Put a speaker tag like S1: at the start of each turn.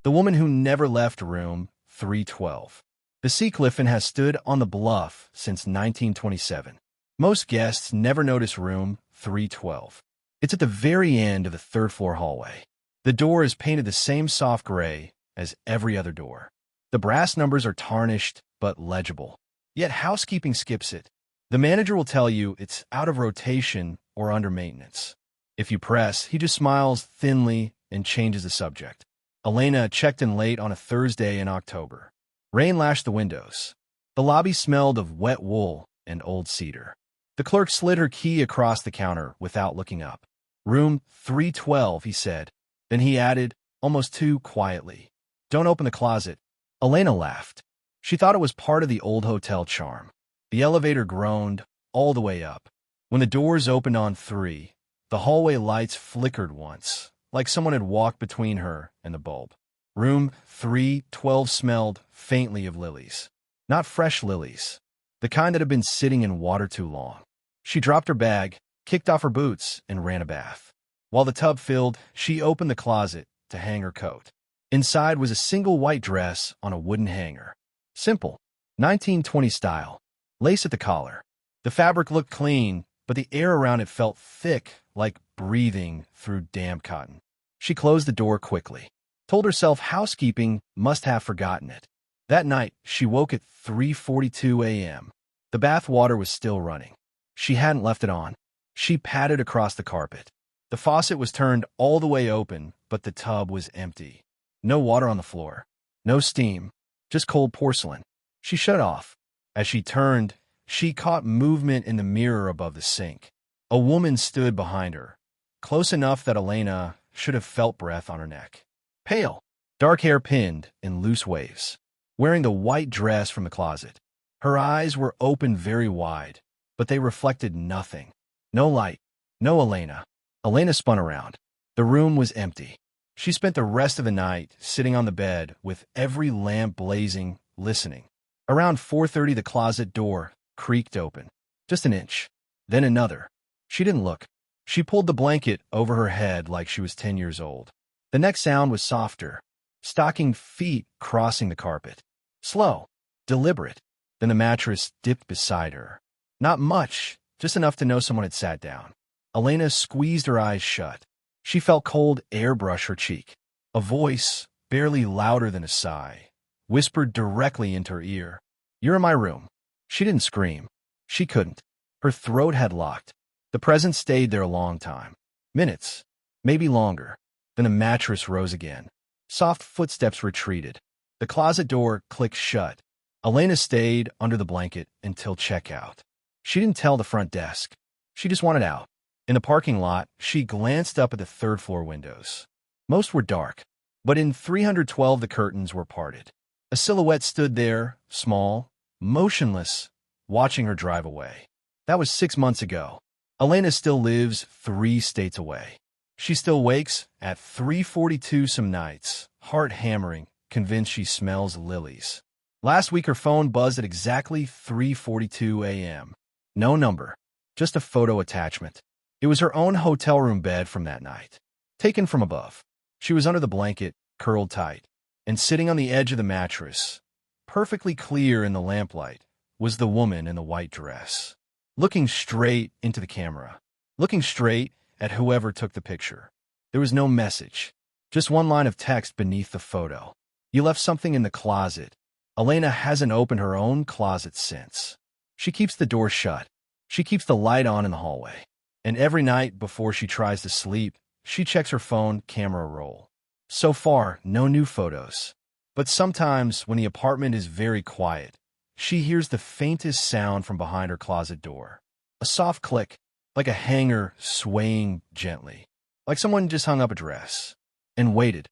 S1: The woman who never left room 312. The sea cliffin has stood on the bluff since 1927. Most guests never notice room 312. It's at the very end of the third-floor hallway. The door is painted the same soft gray as every other door. The brass numbers are tarnished but legible. Yet housekeeping skips it. The manager will tell you it's out of rotation or under maintenance. If you press, he just smiles thinly and changes the subject. Elena checked in late on a Thursday in October. Rain lashed the windows. The lobby smelled of wet wool and old cedar. The clerk slid her key across the counter without looking up. Room 312, he said. Then he added, almost too quietly, "Don't open the closet." Elena laughed. She thought it was part of the old hotel charm. The elevator groaned all the way up. When the doors opened on 3, the hallway lights flickered once, like someone had walked between her and the bulb. Room 312 smelled faintly of lilies. Not fresh lilies, the kind that had been sitting in water too long. She dropped her bag, kicked off her boots, and ran a bath. While the tub filled, she opened the closet to hang her coat. Inside was a single white dress on a wooden hanger. Simple, 1920 style, lace at the collar. The fabric looked clean, but the air around it felt thick, like breathing through damp cotton. She closed the door quickly, told herself housekeeping must have forgotten it. That night, she woke at 3:42 a.m. The bath water was still running. She hadn't left it on. She patted across the carpet. The faucet was turned all the way open, but the tub was empty. No water on the floor. No steam. Just cold porcelain. She shut off. As she turned, she caught movement in the mirror above the sink. A woman stood behind her, close enough that Elena should have felt breath on her neck. Pale, dark hair pinned in loose waves, wearing the white dress from the closet. Her eyes were open very wide, but they reflected nothing. No light. No Elena. Elena spun around. The room was empty. She spent the rest of the night sitting on the bed with every lamp blazing, listening. Around 4:30, the closet door creaked open. Just an inch. Then another. She didn't look. She pulled the blanket over her head like she was 10 years old. The next sound was softer. Stocking feet crossing the carpet. Slow. Deliberate. Then the mattress dipped beside her. Not much, just enough to know someone had sat down. Elena squeezed her eyes shut. She felt cold air brush her cheek. A voice, barely louder than a sigh, whispered directly into her ear. "You're in my room." She didn't scream. She couldn't. Her throat had locked. The presence stayed there a long time. Minutes. Maybe longer. Then the mattress rose again. Soft footsteps retreated. The closet door clicked shut. Elena stayed under the blanket until checkout. She didn't tell the front desk. She just wanted out. In the parking lot, she glanced up at the third-floor windows. Most were dark, but in 312 the curtains were parted. A silhouette stood there, small, motionless, watching her drive away. That was 6 months ago. Elena still lives 3 states away. She still wakes at 3:42 some nights, heart hammering, convinced she smells lilies. Last week her phone buzzed at exactly 3:42 a.m. No number, just a photo attachment. It was her own hotel room bed from that night, taken from above. She was under the blanket, curled tight, and sitting on the edge of the mattress, perfectly clear in the lamplight, was the woman in the white dress, looking straight into the camera, looking straight at whoever took the picture. There was no message, just one line of text beneath the photo. "You left something in the closet." Elena hasn't opened her own closet since. She keeps the door shut. She keeps the light on in the hallway. And every night before she tries to sleep, she checks her phone camera roll. So far, no new photos. But sometimes, when the apartment is very quiet, she hears the faintest sound from behind her closet door. A soft click, like a hanger swaying gently, like someone just hung up a dress and waited.